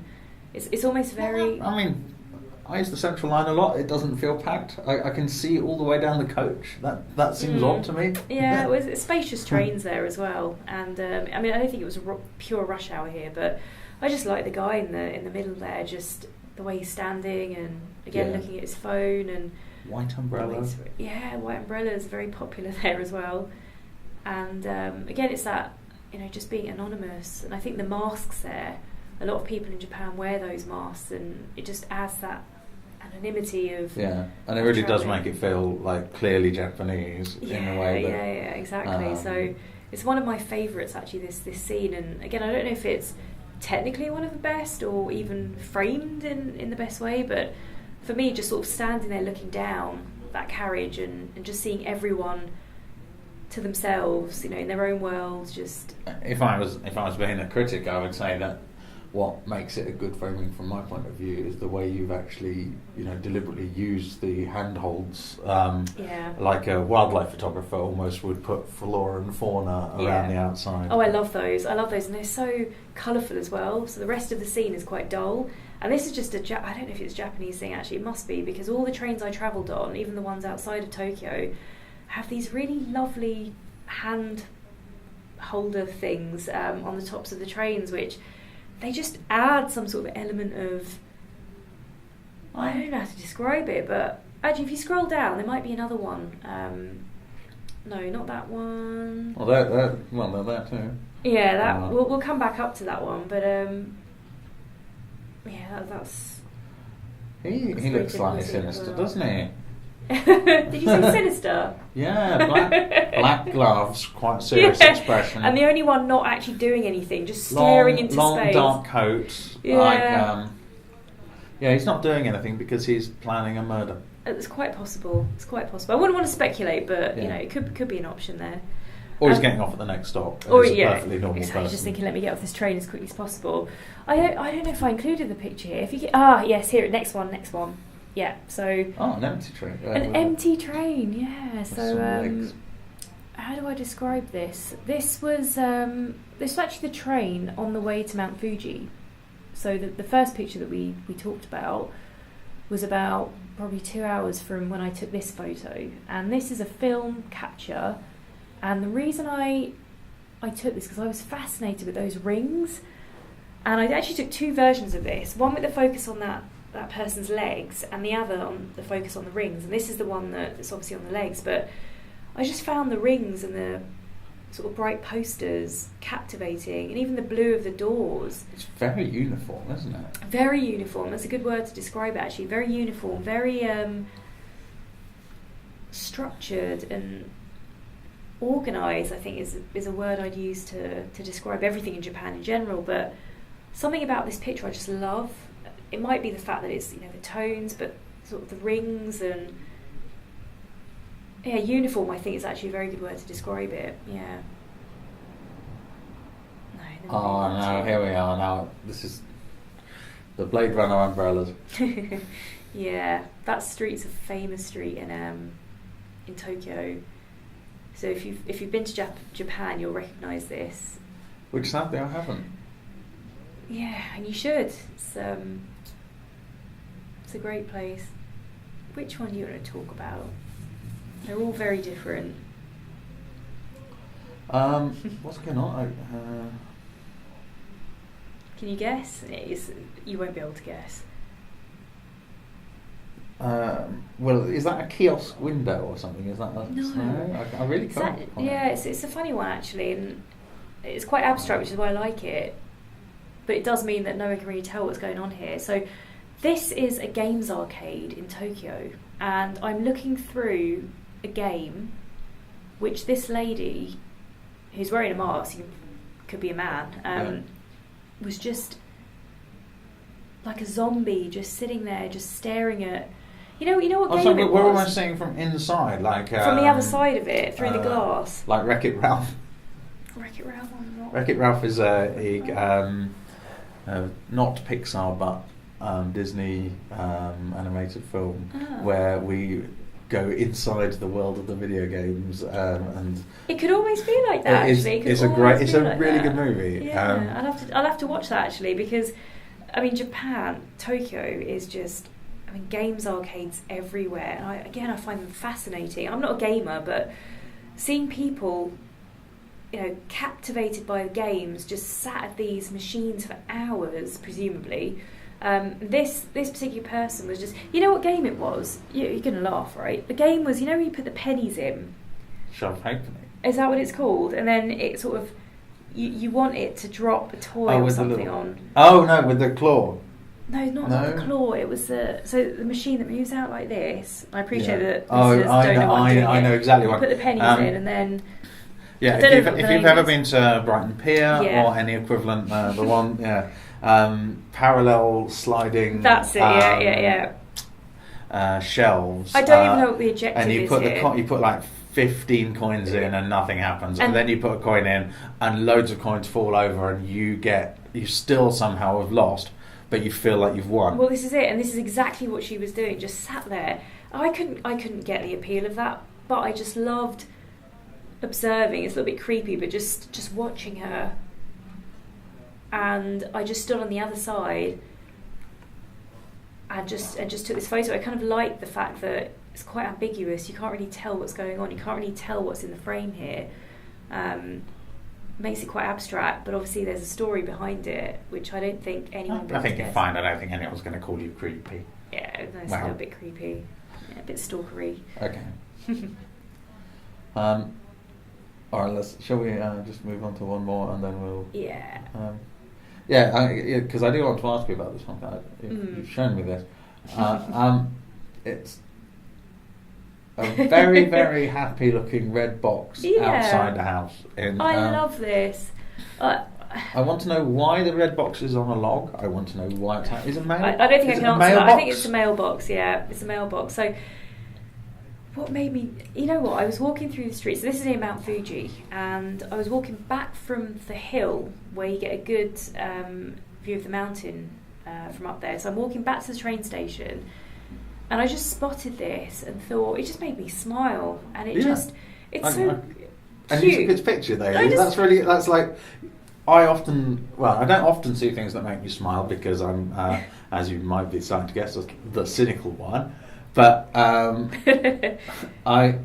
it's almost very... I use the Central Line a lot. It doesn't feel packed. I can see all the way down the coach. That seems odd to me. Yeah, it's spacious trains there as well, and I don't think it was pure rush hour here, but I just like the guy in the middle there, just the way he's standing and again looking at his phone, and white umbrella. White umbrella is very popular there as well. And again, it's that just being anonymous, and I think the masks there, a lot of people in Japan wear those masks, and it just adds that anonymity of and it really does make it feel like clearly Japanese in a way that exactly. So it's one of my favourites actually, this scene, and again I don't know if it's technically one of the best or even framed in the best way, but for me, just sort of standing there looking down that carriage and just seeing everyone to themselves, in their own world. Just if I was being a critic, I would say that what makes it a good framing from my point of view is the way you've actually, deliberately used the handholds, like a wildlife photographer almost would put flora and fauna around the outside. Oh, I love those, and they're so colourful as well. So the rest of the scene is quite dull, and this is just I don't know if it's a Japanese thing actually. It must be, because all the trains I travelled on, even the ones outside of Tokyo, have these really lovely hand holder things on the tops of the trains, which they just add some sort of element of, I don't know how to describe it, but actually if you scroll down there might be another one. No, not that one. Well, they're there too. Yeah, that we'll come back up to that one, but that's he looks slightly sinister, doesn't he? Did you say sinister? Yeah, black gloves, quite serious expression. And the only one not actually doing anything, just staring into long space. Dark coat, Yeah, he's not doing anything because he's planning a murder. It's quite possible. I wouldn't want to speculate, but Yeah. it could be an option there. Or he's getting off at the next stop. Or He's a yeah, perfectly normal exactly. person. Just thinking, let me get off this train as quickly as possible. I don't know if I included the picture here. If you yes, here, next one. Yeah, so an empty train. an empty train. Yeah. With some So legs. how do I describe this? This was actually the train on the way to Mount Fuji. So the first picture that we talked about was about probably 2 hours from when I took this photo, and this is a film capture. And the reason I took this because I was fascinated with those rings, and I actually took two versions of this. One with the focus on that person's legs, and the other on the focus on the rings. And this is the one that's obviously on the legs, but I just found the rings and the sort of bright posters captivating, and even the blue of the doors. It's very uniform, isn't it? Very uniform. That's a good word to describe it, actually. Very uniform, very structured and organised, I think is a word I'd use to describe everything in Japan in general. But something about this picture I just love. It might be the fact that it's the tones, but sort of the rings and uniform. I think is actually a very good word to describe it. Yeah. No, here we are now. This is the Blade Runner umbrellas. Yeah, that street's a famous street in Tokyo. So if you've been to Japan, you'll recognise this. Which sadly I haven't. Yeah, and you should. It's a great place. Which one do you want to talk about? They're all very different. What's going on? Can you guess? You won't be able to guess. Well, is that a kiosk window or something? Is that? No. I really can't. It's a funny one actually, and it's quite abstract, which is why I like it. But it does mean that no one can really tell what's going on here. So this is a games arcade in Tokyo, and I'm looking through a game which this lady, who's wearing a mask, could be a man, was just like a zombie, just sitting there, just staring at. You know what game it was? We're almost seeing from inside, like from the other side of it, through the glass. Like Wreck-It Ralph. Wreck-It Ralph, I'm not. Wreck-It Ralph is not Pixar but Disney animated film where we go inside the world of the video games, and it could almost be like that. It's a really good movie. Yeah, I'll have to watch that actually, because I mean Japan, Tokyo is just. I mean, games arcades everywhere, and I find them fascinating. I'm not a gamer, but seeing people, captivated by the games, just sat at these machines for hours, presumably. This particular person was just, what game it was? You're going to laugh, right? The game was, where you put the pennies in. Shove halfpenny. Is that what it's called? And then it sort of, you want it to drop a toy or something on. Oh no, with the claw. No, not the claw. It was the machine that moves out like this. I appreciate that. I know exactly what. You put the pennies in, and then. Yeah, if you've ever been to Brighton Pier or any equivalent, the one, parallel sliding. That's it. Shelves. I don't even know what the objective is. And you put here. you put like 15 coins in, and nothing happens, and then you put a coin in, and loads of coins fall over, and you still somehow have lost. But you feel like you've won. Well, this is it, and this is exactly what she was doing. Just sat there. I couldn't get the appeal of that, but I just loved observing. It's a little bit creepy, but just watching her. And I just stood on the other side and just took this photo. I kind of liked the fact that it's quite ambiguous. You can't really tell what's going on. You can't really tell what's in the frame here. Makes it quite abstract, but obviously there's a story behind it, which I don't think anyone. I think you're fine. I don't think anyone's going to call you creepy. Yeah, it's a little bit creepy, a bit stalkery. Okay. All right. Shall we just move on to one more, and then we'll. Yeah. Because I do want to ask you about this one. You've shown me this. It's a very, very happy-looking red box outside the house. I love this. I want to know why the red box is on a log. I want to know why it's... Is it mail? I don't think I can answer that. Mailbox? I think it's a mailbox, yeah. It's a mailbox. So what made me... You know what? I was walking through the streets. So this is near Mount Fuji. And I was walking back from the hill where you get a good view of the mountain from up there. So I'm walking back to the train station. And I just spotted this and thought... It just made me smile. And it just... It's so... And cute. you took his picture there. That's like... I don't often see things that make me smile because I'm, as you might be starting to guess, the cynical one. But when I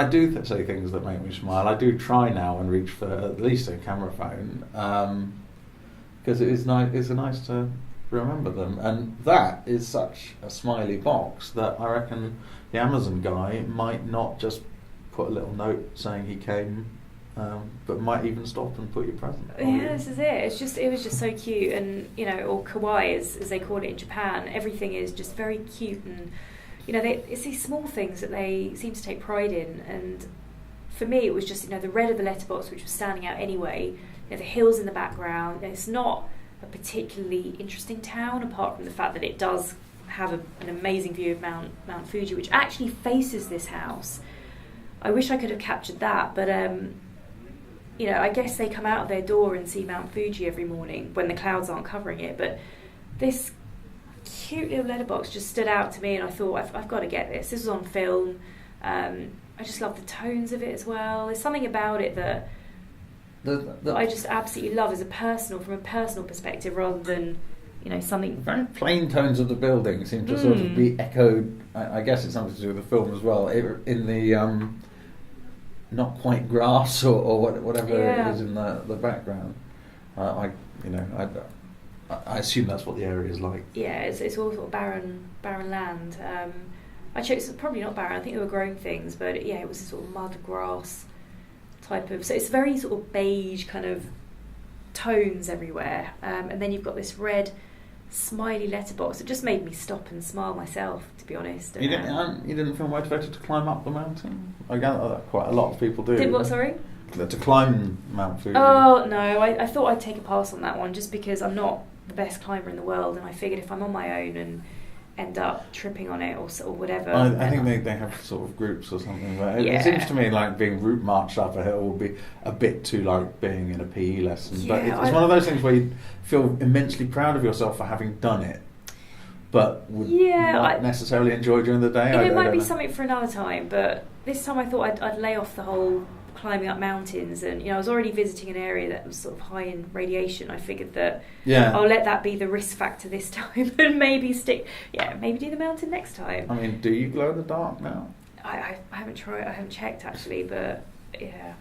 do say things that make me smile, I do try now and reach for at least a camera phone because it is nice. It's nice to remember them, and that is such a smiley box that I reckon the Amazon guy might not just put a little note saying he came, but might even stop and put your present. Yeah, this is it. It was just so cute, and or kawaii as they call it in Japan. Everything is just very cute, and it's these small things that they seem to take pride in. And for me, it was just the red of the letterbox, which was standing out anyway. The hills in the background. It's not a particularly interesting town, apart from the fact that it does have an amazing view of Mount Fuji, which actually faces this house. I wish I could have captured that, but I guess they come out of their door and see Mount Fuji every morning when the clouds aren't covering it. But this cute little letterbox just stood out to me, and I thought, I've got to get this. This was on film. I just love the tones of it as well. There's something about it that I just absolutely love from a personal perspective, rather than something. Very plain tones of the building seem to sort of be echoed. I guess it's something to do with the film as well. In the not quite grass or whatever it is in the background. I assume that's what the area is like. Yeah, it's all sort of barren land. I checked, it's probably not barren. I think they were growing things, but it was sort of mud, grass type of. So it's very sort of beige kind of tones everywhere, and then you've got this red smiley letterbox. It just made me stop and smile myself, to be honest. You didn't feel motivated to climb up the mountain? I gather that quite a lot of people do. Did what, sorry? To climb Mount Fuji. Oh no, I thought I'd take a pass on that one, just because I'm not the best climber in the world, and I figured if I'm on my own and end up tripping on it or whatever. I think they have sort of groups or something. But it seems to me like being route marched up a hill would be a bit too like being in a PE lesson. Yeah, but it's one of those things where you feel immensely proud of yourself for having done it, but would not necessarily enjoy during the day. It might be something for another time, but this time I thought I'd lay off the whole climbing up mountains, and I was already visiting an area that was sort of high in radiation. I figured that I'll let that be the risk factor this time, and maybe maybe do the mountain next time. I mean, do you glow in the dark now? I haven't tried. I haven't checked actually, but yeah.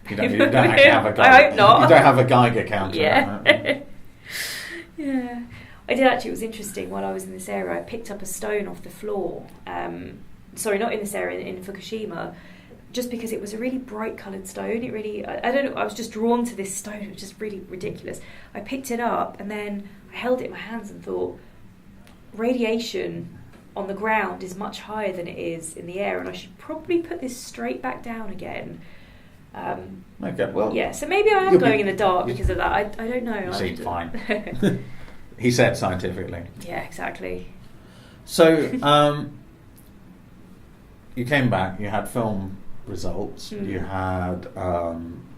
You don't actually have a Geiger. I hope not. You don't have a Geiger counter. Yeah. Yeah. I did actually. It was interesting. While I was in this area, I picked up a stone off the floor. Sorry, not in this area, in Fukushima. Just because it was a really bright coloured stone. It really, I don't know, I was just drawn to this stone. It was just really ridiculous. I picked it up and then I held it in my hands and thought, radiation on the ground is much higher than it is in the air, and I should probably put this straight back down again. Okay, well. Yeah, so maybe I am glowing in the dark because of that. I don't know. You seem fine. He said scientifically. Yeah, exactly. So, you came back, you had film results. You had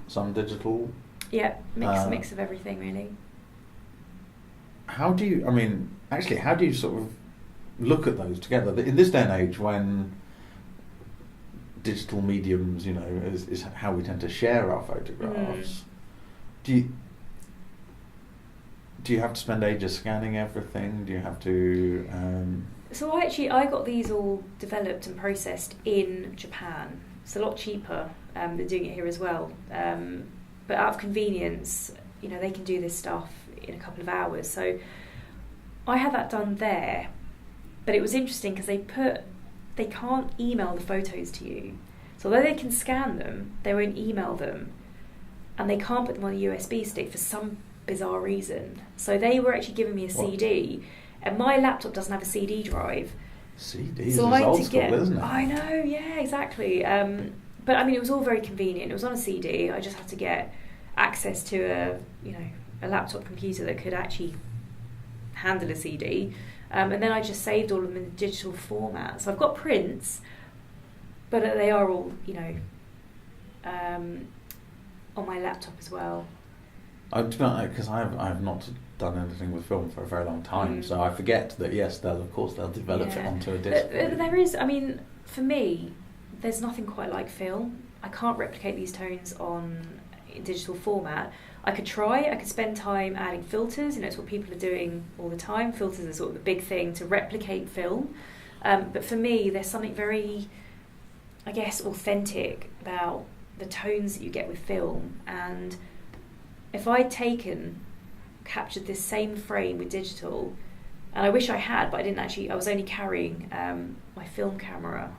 some digital. Yeah, mix of everything really. How do you sort of look at those together in this day and age when digital mediums, is how we tend to share our photographs? Do you have to spend ages scanning everything? Do you have to? So I got these all developed and processed in Japan. It's a lot cheaper. They're doing it here as well. But out of convenience, they can do this stuff in a couple of hours. So I had that done there. But it was interesting because they can't email the photos to you. So although they can scan them, they won't email them. And they can't put them on a USB stick for some bizarre reason. So they were actually giving me a CD. And my laptop doesn't have a CD drive. CDs is old school, isn't it? I know, yeah, exactly. But I mean, it was all very convenient. It was on a CD. I just had to get access to a laptop computer that could actually handle a CD, and then I just saved all of them in digital format. So I've got prints, but they are all on my laptop as well. Because I've not done anything with film for a very long time, so I forget that they'll develop it onto a disc. But there is, for me, there's nothing quite like film. I can't replicate these tones in digital format. I could try. I could spend time adding filters. It's what people are doing all the time. Filters are sort of the big thing to replicate film. But for me, there's something very, I guess, authentic about the tones that you get with film. And if I'd captured this same frame with digital, and I wish I had, but I didn't actually. I was only carrying my film camera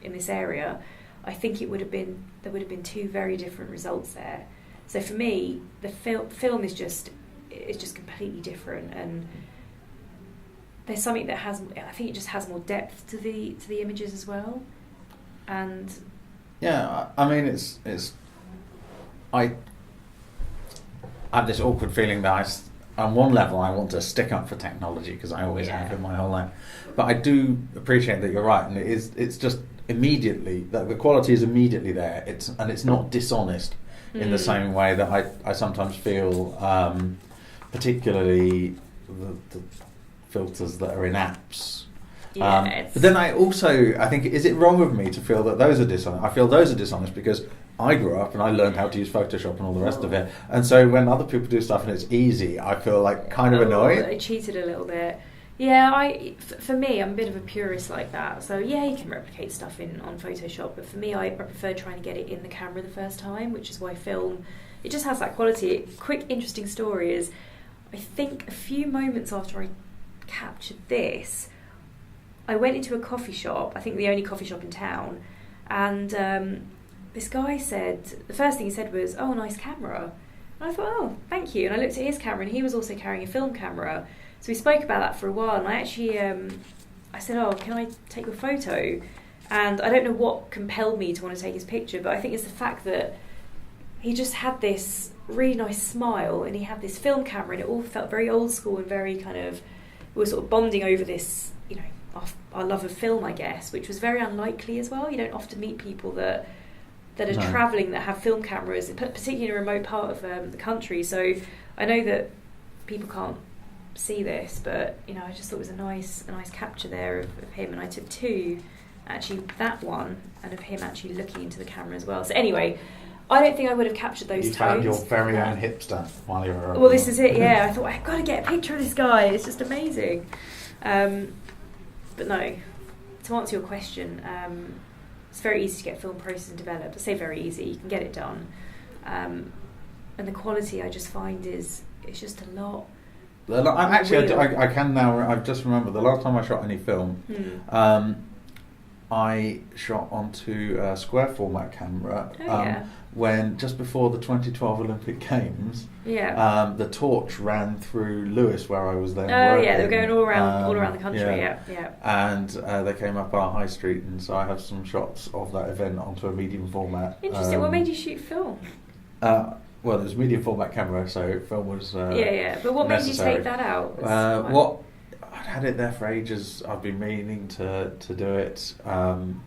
in this area. I think there would have been two very different results there. So for me, the film is just completely different, and there's something that I think it just has more depth to the images as well. And yeah, I have this awkward feeling that on one level I want to stick up for technology because I always have in my whole life, but I do appreciate that you're right, and it's just immediately that the quality is immediately there. It's not dishonest in the same way that I sometimes feel, particularly the filters that are in apps. But then I think, is it wrong of me to feel that those are dishonest? I feel those are dishonest because I grew up and I learned how to use Photoshop and all the rest of it. And so when other people do stuff and it's easy, I feel like kind of annoyed. I cheated a little bit. Yeah, for me, I'm a bit of a purist like that. So yeah, you can replicate stuff on Photoshop, but for me, I prefer trying to get it in the camera the first time, which is why film, it just has that quality. Quick, interesting story is, I think a few moments after I captured this, I went into a coffee shop, I think the only coffee shop in town, and this guy said, the first thing he said was, "Oh, nice camera." And I thought, "Oh, thank you." And I looked at his camera, and he was also carrying a film camera. So we spoke about that for a while, and I actually, I said, "Oh, can I take your photo?" And I don't know what compelled me to want to take his picture, but I think it's the fact that he just had this really nice smile, and he had this film camera, and it all felt very old school and very kind of, we were sort of bonding over this, our love of film, I guess, which was very unlikely as well. You don't often meet people that are travelling that have film cameras, particularly in a remote part of the country. So I know that people can't see this, but I just thought it was a nice capture there of him, and I took two, actually that one, and of him actually looking into the camera as well. So anyway, I don't think I would have captured those tones. You found your very own hipster while you were. Well, this is it. Yeah, I thought I've got to get a picture of this guy. It's just amazing. But no, to answer your question, it's very easy to get film processed and developed. I say very easy. You can get it done, and the quality I just find it's just a lot. I can now. I've just remembered the last time I shot any film. I shot onto a square format camera when just before the 2012 Olympic Games. The torch ran through Lewis, where I was then working. They were going all around the country. Yeah. And they came up our high street, and so I have some shots of that event onto a medium format. Interesting. What made you shoot film? Well, it was a medium format camera, so film was But what necessary. made you take that out? I'd had it there for ages. I've been meaning to do it, and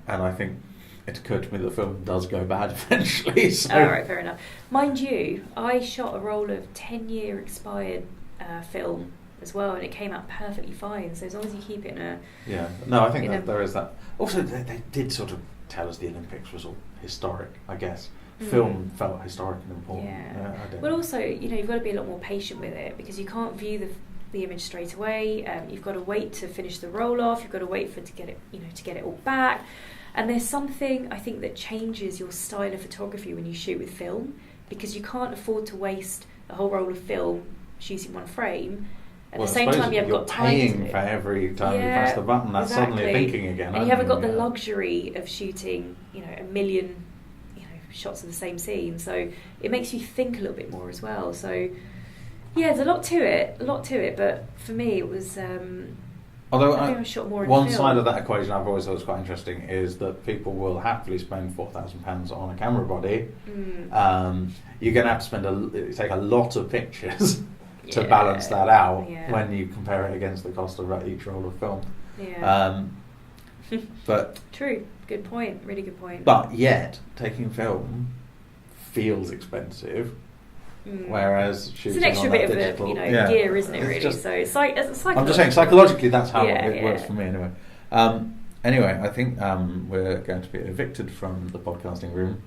I think it occurred to me that film does go bad eventually. So. All right, fair enough. Mind you, I shot a roll of 10-year expired film as well, and it came out perfectly fine. So as long as you keep it in a... Yeah, no, I think that there is that. Also, they did sort of tell us the Olympics was all historic, I guess. Film felt historic and important. Yeah. Well, also, you've got to be a lot more patient with it, because you can't view the image straight away. You've got to wait to finish the roll off. You've got to wait to get it all back. And there's something I think that changes your style of photography when you shoot with film, because you can't afford to waste a whole roll of film shooting one frame. At the same time, you've got time paying for every time you press the button. That's suddenly thinking again. And you haven't got the luxury of shooting, a million shots of the same scene. So it makes you think a little bit more as well. So yeah, there's a lot to it. But for me, it was Although I think I shot more in one film. side of that equation I've always thought was quite interesting is that people will happily spend £4,000 on a camera body. You're going to have to take a lot of pictures to balance that out when you compare it against the cost of each roll of film. Yeah. But true. Good point. Really good point. But yet, taking film feels expensive. Whereas it's an extra bit of digital, gear, isn't it? Really, so it's like I'm just saying psychologically that's how it works for me anyway. Anyway, I think we're going to be evicted from the podcasting room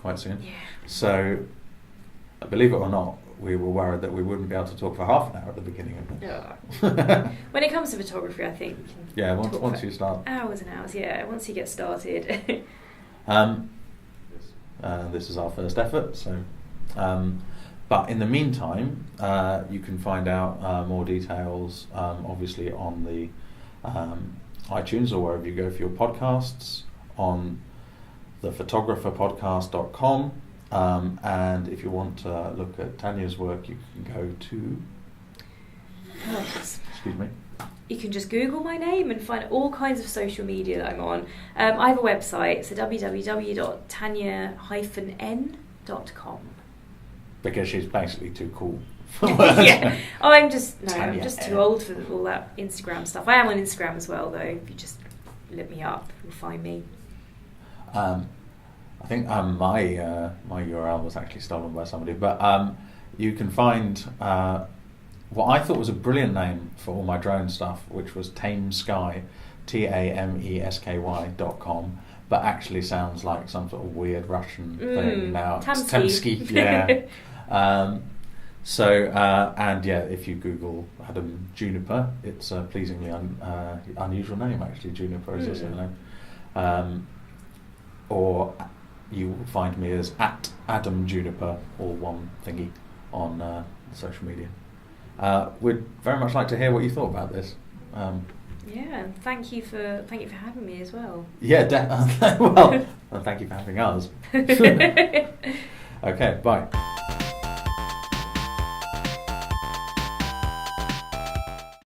quite soon. Yeah. So, believe it or not, we were worried that we wouldn't be able to talk for half an hour at the beginning of this. Yeah. When it comes to photography, I think we can once you start hours and hours. Yeah, once you get started. This is our first effort, so. But in the meantime, you can find out more details, obviously, on the iTunes or wherever you go for your podcasts, on thephotographerpodcast.com. And if you want to look at Tanya's work, you can go to... Excuse me. You can just Google my name and find all kinds of social media that I'm on. I have a website, so www.Tanya-N.com. Because she's basically too cool. Yeah. I'm just Tanya-N. too old for all that Instagram stuff. I am on Instagram as well, though. If you just look me up, you'll find me. I think my URL was actually stolen by somebody, but you can find what I thought was a brilliant name for all my drone stuff, which was Tamesky, TAMESKY.com, but actually sounds like some sort of weird Russian thing now. Tamsky. Yeah. If you Google Adam Juniper, it's a pleasingly unusual name actually. Juniper is also a name. Or you will find me as @Adam Juniper, all one thingy, on social media. We'd very much like to hear what you thought about this. And thank you for having me as well. Yeah, well, thank you for having us. Okay, bye.